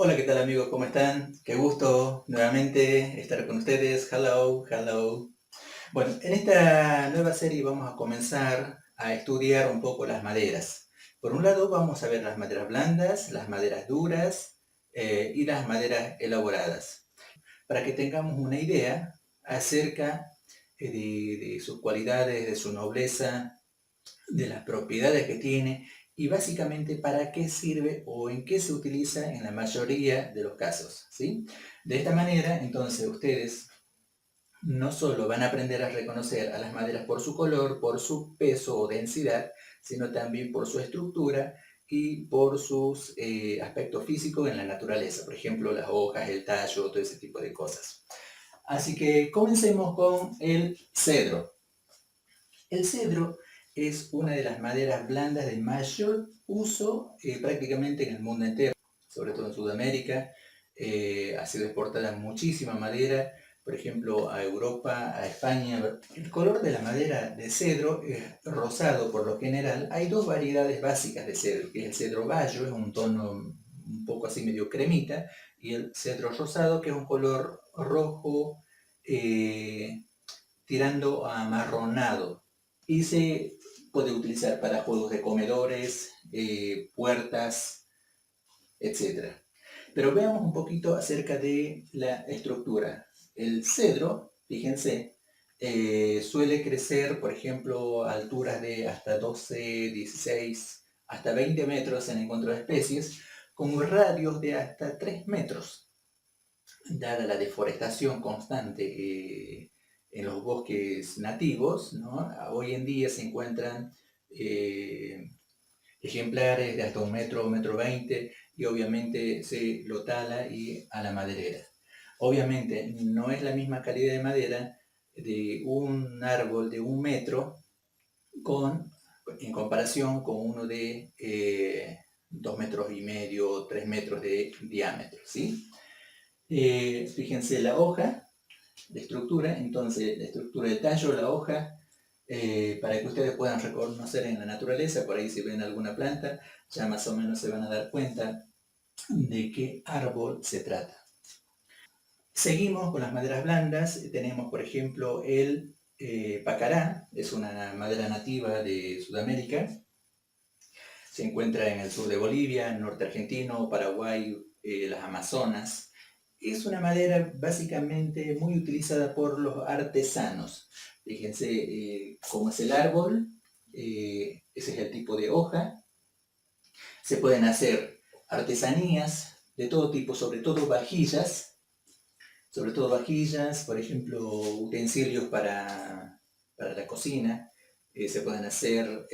Hola, ¿qué tal amigos? ¿Cómo están? Qué gusto nuevamente estar con ustedes. Hello, hello. Bueno, en esta nueva serie vamos a comenzar a estudiar un poco las maderas. Por un lado vamos a ver las maderas blandas, las maderas duras y las maderas elaboradas, para que tengamos una idea acerca de sus cualidades, de su nobleza, de las propiedades que tiene y básicamente para qué sirve o en qué se utiliza en la mayoría de los casos, ¿sí? De esta manera, entonces, ustedes no solo van a aprender a reconocer a las maderas por su color, por su peso o densidad, sino también por su estructura y por sus aspectos físicos en la naturaleza, por ejemplo, las hojas, el tallo, todo ese tipo de cosas. Así que comencemos con el cedro. El cedro es una de las maderas blandas de mayor uso prácticamente en el mundo entero, sobre todo en Sudamérica. Ha sido exportada muchísima madera, por ejemplo, a Europa, a España. El color de la madera de cedro es rosado por lo general. Hay dos variedades básicas de cedro, que es el cedro bayo, es un tono un poco así medio cremita, y el cedro rosado, que es un color rojo tirando a amarronado y se puede utilizar para juegos de comedores, puertas, etcétera. Pero veamos un poquito acerca de la estructura. El cedro, fíjense, suele crecer, por ejemplo, a alturas de hasta 12, 16, hasta 20 metros en encuentro de especies, con radios de hasta 3 metros. Dada la deforestación constante en los bosques nativos, ¿no? Hoy en día se encuentran eh, ejemplares de hasta 1 metro, 1,20 metros, y obviamente se lo tala y a la maderera. Obviamente no es la misma calidad de madera de un árbol de 1 metro con, en comparación con uno de 2,5 metros, 3 metros de diámetro, ¿sí? Fíjense la hoja de estructura, entonces la estructura del tallo, la hoja, para que ustedes puedan reconocer en la naturaleza, por ahí si ven alguna planta, ya más o menos se van a dar cuenta de qué árbol se trata. Seguimos con las maderas blandas, tenemos por ejemplo el pacará, es una madera nativa de Sudamérica, se encuentra en el sur de Bolivia, norte argentino, Paraguay, las Amazonas. Es una madera básicamente muy utilizada por los artesanos. Fíjense cómo es el árbol, ese es el tipo de hoja. Se pueden hacer artesanías de todo tipo, sobre todo vajillas, por ejemplo, utensilios para la cocina. Se pueden hacer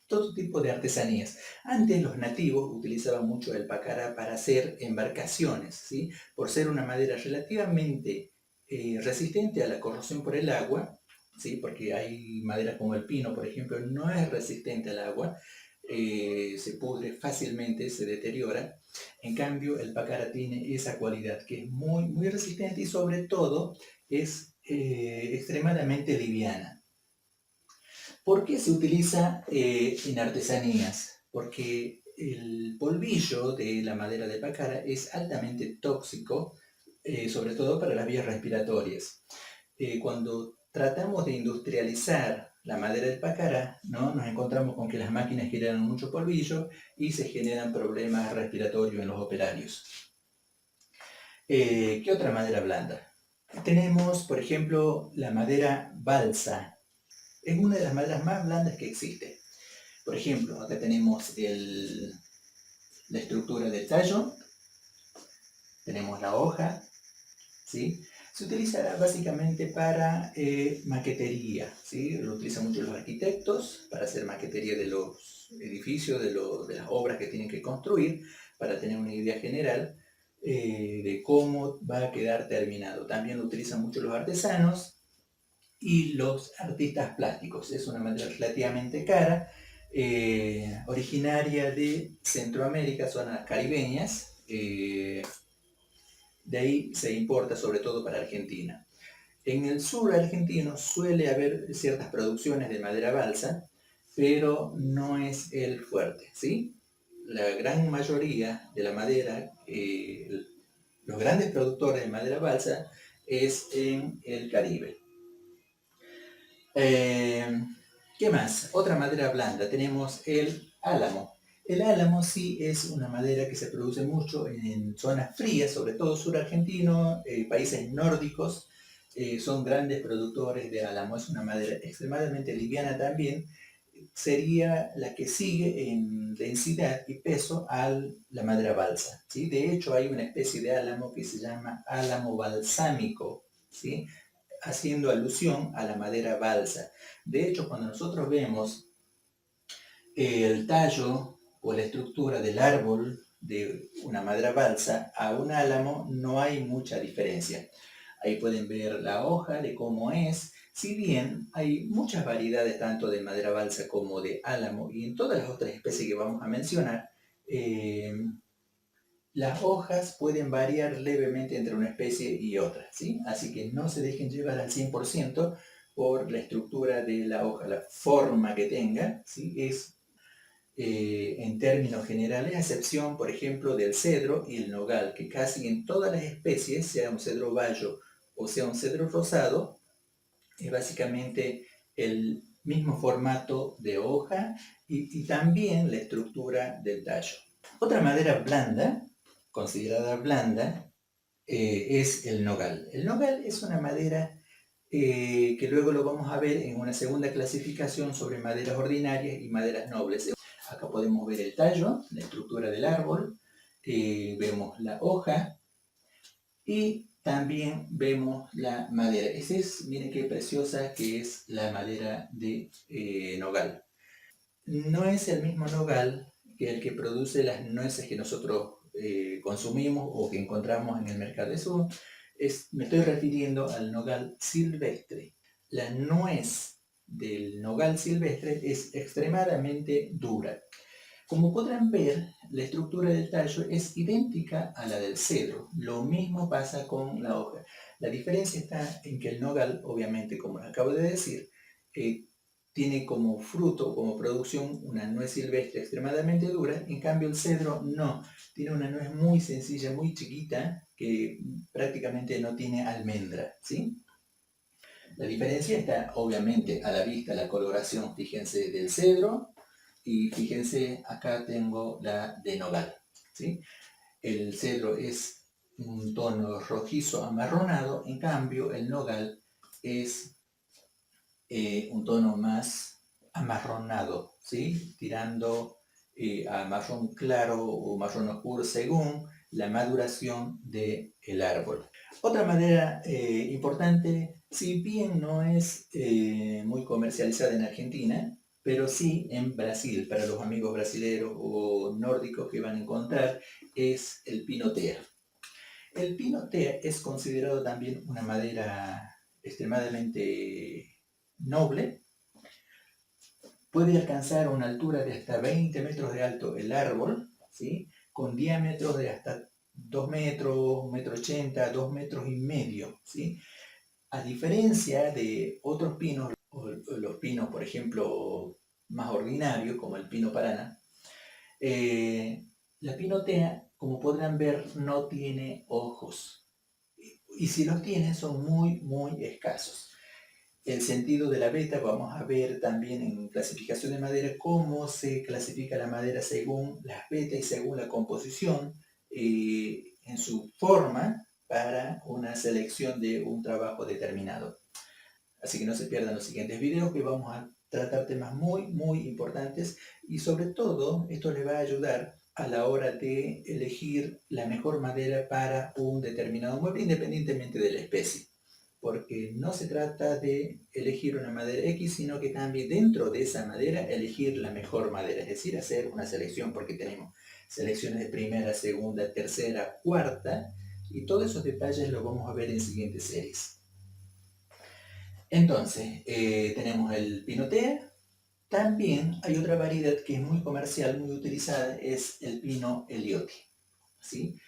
todo tipo de artesanías. Antes los nativos utilizaban mucho el pacará para hacer embarcaciones, ¿sí? Por ser una madera relativamente resistente a la corrosión por el agua, ¿sí? Porque hay maderas como el pino, por ejemplo, no es resistente al agua, se pudre fácilmente, se deteriora. En cambio, el pacará tiene esa cualidad que es muy, muy resistente y sobre todo es extremadamente liviana. ¿Por qué se utiliza en artesanías? Porque el polvillo de la madera de pacara es altamente tóxico, sobre todo para las vías respiratorias. Cuando tratamos de industrializar la madera de pacara, ¿no? Nos encontramos con que las máquinas generan mucho polvillo y se generan problemas respiratorios en los operarios. ¿Qué otra madera blanda? Tenemos, por ejemplo, la madera balsa. Es una de las maderas más blandas que existe. Por ejemplo, acá tenemos la estructura del tallo, tenemos la hoja, ¿sí? Se utiliza básicamente para maquetería, ¿sí? Lo utilizan mucho los arquitectos para hacer maquetería de los edificios, de las obras que tienen que construir, para tener una idea general de cómo va a quedar terminado. También lo utilizan mucho los artesanos y los artistas plásticos. Es una madera relativamente cara, originaria de Centroamérica, zonas caribeñas, de ahí se importa sobre todo para Argentina. En el sur argentino suele haber ciertas producciones de madera balsa, pero no es el fuerte, ¿sí? la gran mayoría de la madera, los grandes productores de madera balsa, es en el Caribe. ¿Qué más? Otra madera blanda. Tenemos el álamo. El álamo sí es una madera que se produce mucho en zonas frías, sobre todo sur argentino, países nórdicos, son grandes productores de álamo. Es una madera extremadamente liviana también. Sería la que sigue en densidad y peso a la madera balsa, ¿sí? De hecho, hay una especie de álamo que se llama álamo balsámico, ¿sí? Haciendo alusión a la madera balsa. De hecho, cuando nosotros vemos el tallo o la estructura del árbol de una madera balsa a un álamo, no hay mucha diferencia. Ahí pueden ver la hoja de cómo es, si bien hay muchas variedades tanto de madera balsa como de álamo y en todas las otras especies que vamos a mencionar, las hojas pueden variar levemente entre una especie y otra, ¿sí? Así que no se dejen llevar al 100% por la estructura de la hoja, la forma que tenga, ¿sí? Es en términos generales, a excepción, por ejemplo, del cedro y el nogal, que casi en todas las especies, sea un cedro bayo o sea un cedro rosado, es básicamente el mismo formato de hoja y también la estructura del tallo. Otra madera blanda, considerada blanda, es el nogal. El nogal es una madera que luego lo vamos a ver en una segunda clasificación sobre maderas ordinarias y maderas nobles. Acá podemos ver el tallo, la estructura del árbol, vemos la hoja y también vemos la madera. Miren qué preciosa que es la madera de nogal. No es el mismo nogal que el que produce las nueces que nosotros consumimos o que encontramos en el mercado. Me estoy refiriendo al nogal silvestre. La nuez del nogal silvestre es extremadamente dura. Como podrán ver, la estructura del tallo es idéntica a la del cedro. Lo mismo pasa con la hoja. La diferencia está en que el nogal, obviamente, como acabo de decir, tiene como fruto, como producción, una nuez silvestre extremadamente dura. En cambio, el cedro no. Tiene una nuez muy sencilla, muy chiquita, que prácticamente no tiene almendra, ¿sí? La diferencia está, obviamente, a la vista, la coloración, fíjense, del cedro. Y fíjense, acá tengo la de nogal, ¿sí? El cedro es un tono rojizo amarronado, en cambio el nogal es un tono más amarronado, ¿sí? Tirando a marrón claro o marrón oscuro según la maduración del árbol. Otra madera importante, si bien no es muy comercializada en Argentina, pero sí en Brasil, para los amigos brasileños o nórdicos que van a encontrar, es el pinotea. El pinotea es considerado también una madera extremadamente noble. Puede alcanzar una altura de hasta 20 metros de alto el árbol, ¿sí? Con diámetros de hasta 2 metros, 1,80 m, 2,5 metros, ¿sí? A diferencia de otros pinos, o los pinos, por ejemplo, más ordinarios, como el pino parana, la pinotea, como podrán ver, no tiene ojos. Y si los tiene, son muy, muy escasos. El sentido de la beta, vamos a ver también en clasificación de madera cómo se clasifica la madera según las betas y según la composición en su forma para una selección de un trabajo determinado. Así que no se pierdan los siguientes videos, que vamos a tratar temas muy, muy importantes y sobre todo esto les va a ayudar a la hora de elegir la mejor madera para un determinado mueble independientemente de la especie. Porque no se trata de elegir una madera X, sino que también dentro de esa madera elegir la mejor madera, es decir, hacer una selección, porque tenemos selecciones de primera, segunda, tercera, cuarta, y todos esos detalles los vamos a ver en siguientes series. Entonces, tenemos el pinotea. También hay otra variedad que es muy comercial, muy utilizada, es el pino Ellioti, ¿sí?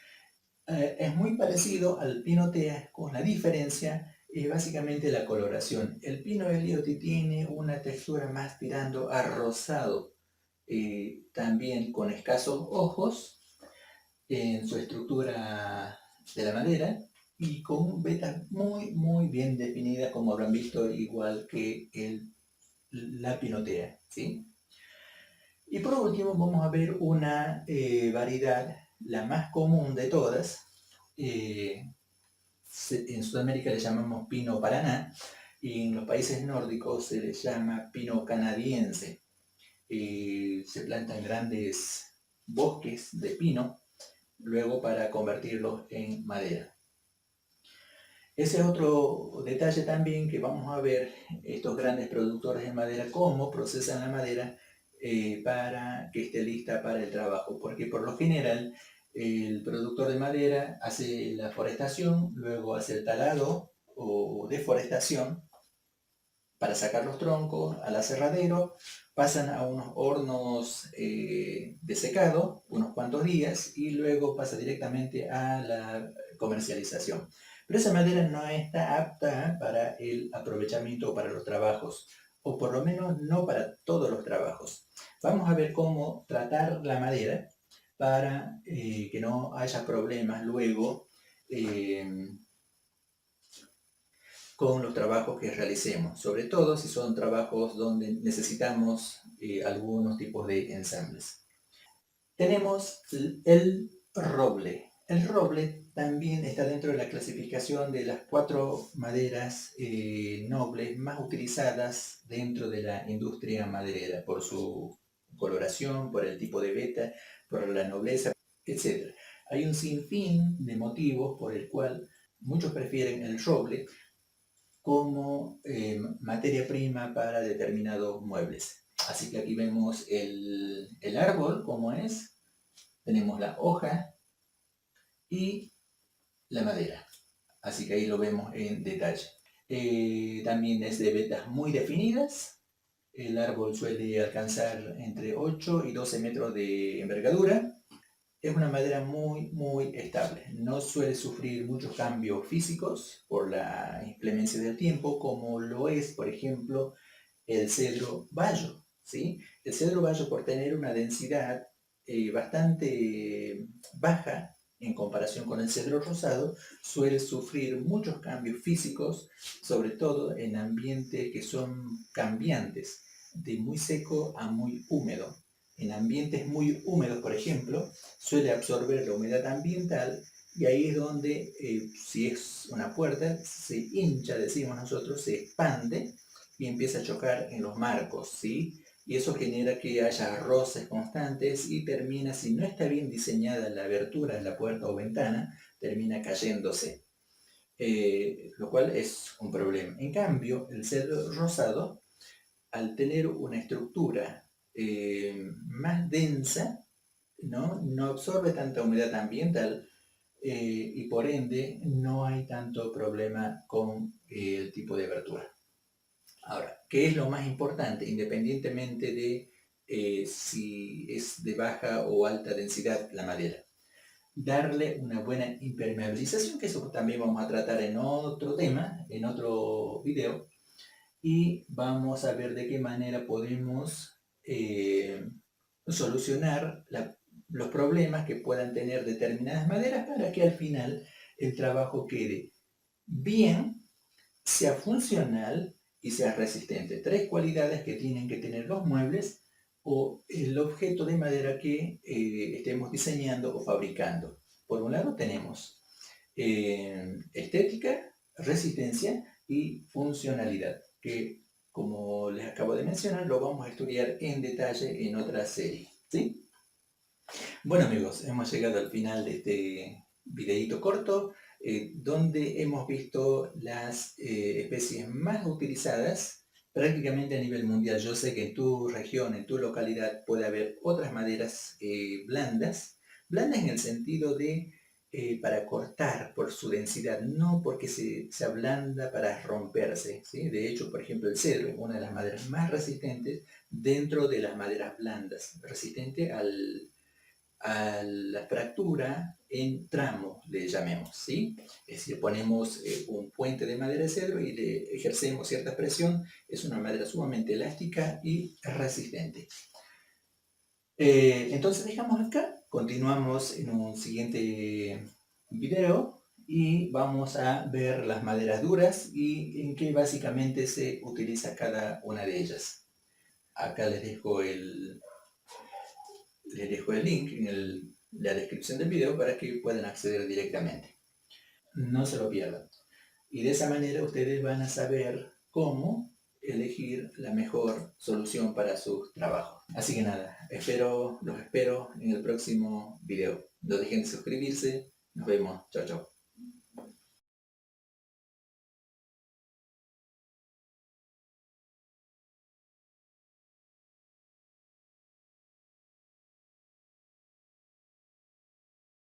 Es muy parecido al pinotea, con la diferencia básicamente la coloración. El pino Ellioti tiene una textura más tirando a rosado, también con escasos ojos en su estructura de la madera y con vetas muy bien definidas, como habrán visto, igual que la pinotea, ¿sí? Y por último vamos a ver una variedad, la más común de todas. En Sudamérica le llamamos pino paraná y en los países nórdicos se le llama pino canadiense. Se plantan grandes bosques de pino luego para convertirlos en madera. Ese es otro detalle también, que vamos a ver estos grandes productores de madera cómo procesan la madera para que esté lista para el trabajo, porque por lo general el productor de madera hace la forestación, luego hace el talado o deforestación para sacar los troncos al aserradero, pasan a unos hornos de secado unos cuantos días y luego pasa directamente a la comercialización. Pero esa madera no está apta para el aprovechamiento para los trabajos, o por lo menos no para todos los trabajos. Vamos a ver cómo tratar la madera para que no haya problemas luego con los trabajos que realicemos, sobre todo si son trabajos donde necesitamos algunos tipos de ensambles. Tenemos el roble. El roble también está dentro de la clasificación de las 4 maderas nobles más utilizadas dentro de la industria maderera, por su coloración, por el tipo de veta, por la nobleza, etc. Hay un sinfín de motivos por el cual muchos prefieren el roble como materia prima para determinados muebles. Así que aquí vemos el árbol como es, tenemos la hoja y la madera. Así que ahí lo vemos en detalle. También es de vetas muy definidas. El árbol suele alcanzar entre 8 y 12 metros de envergadura. Es una madera muy estable. No suele sufrir muchos cambios físicos por la inclemencia del tiempo, como lo es, por ejemplo, el cedro bayo, ¿sí? El cedro bayo, por tener una densidad bastante baja en comparación con el cedro rosado, suele sufrir muchos cambios físicos, sobre todo en ambientes que son cambiantes, de muy seco a muy húmedo. En ambientes muy húmedos, por ejemplo, suele absorber la humedad ambiental y ahí es donde, si es una puerta, se hincha, decimos nosotros, se expande y empieza a chocar en los marcos, ¿sí? Y eso genera que haya roces constantes y termina, si no está bien diseñada la abertura de la puerta o ventana, termina cayéndose, lo cual es un problema. En cambio, el cedro rosado, al tener una estructura más densa, no absorbe tanta humedad ambiental y por ende no hay tanto problema con el tipo de abertura. Ahora, ¿qué es lo más importante? Independientemente de si es de baja o alta densidad la madera, darle una buena impermeabilización, que eso también vamos a tratar en otro tema, en otro video, y vamos a ver de qué manera podemos solucionar los problemas que puedan tener determinadas maderas para que al final el trabajo quede bien, sea funcional y sea resistente. 3 cualidades que tienen que tener los muebles o el objeto de madera que estemos diseñando o fabricando. Por un lado tenemos estética, resistencia y funcionalidad, que como les acabo de mencionar, lo vamos a estudiar en detalle en otra serie, ¿sí? Bueno amigos, hemos llegado al final de este videíto corto, donde hemos visto las especies más utilizadas prácticamente a nivel mundial. Yo sé que en tu región, en tu localidad, puede haber otras maderas blandas en el sentido de para cortar por su densidad, no porque se ablanda para romperse, ¿sí? De hecho, por ejemplo, el cedro es una de las maderas más resistentes dentro de las maderas blandas, resistente a la fractura en tramo, le llamemos, ¿sí? Es decir, ponemos un puente de madera de cedro y le ejercemos cierta presión. Es una madera sumamente elástica y resistente. Entonces dejamos acá, continuamos en un siguiente video y vamos a ver las maderas duras y en qué básicamente se utiliza cada una de ellas. Acá les dejo el link en la descripción del video para que puedan acceder directamente. No se lo pierdan. Y de esa manera ustedes van a saber cómo elegir la mejor solución para sus trabajos. Así que nada, los espero en el próximo video. No dejen de suscribirse. Nos vemos. Chao, chao.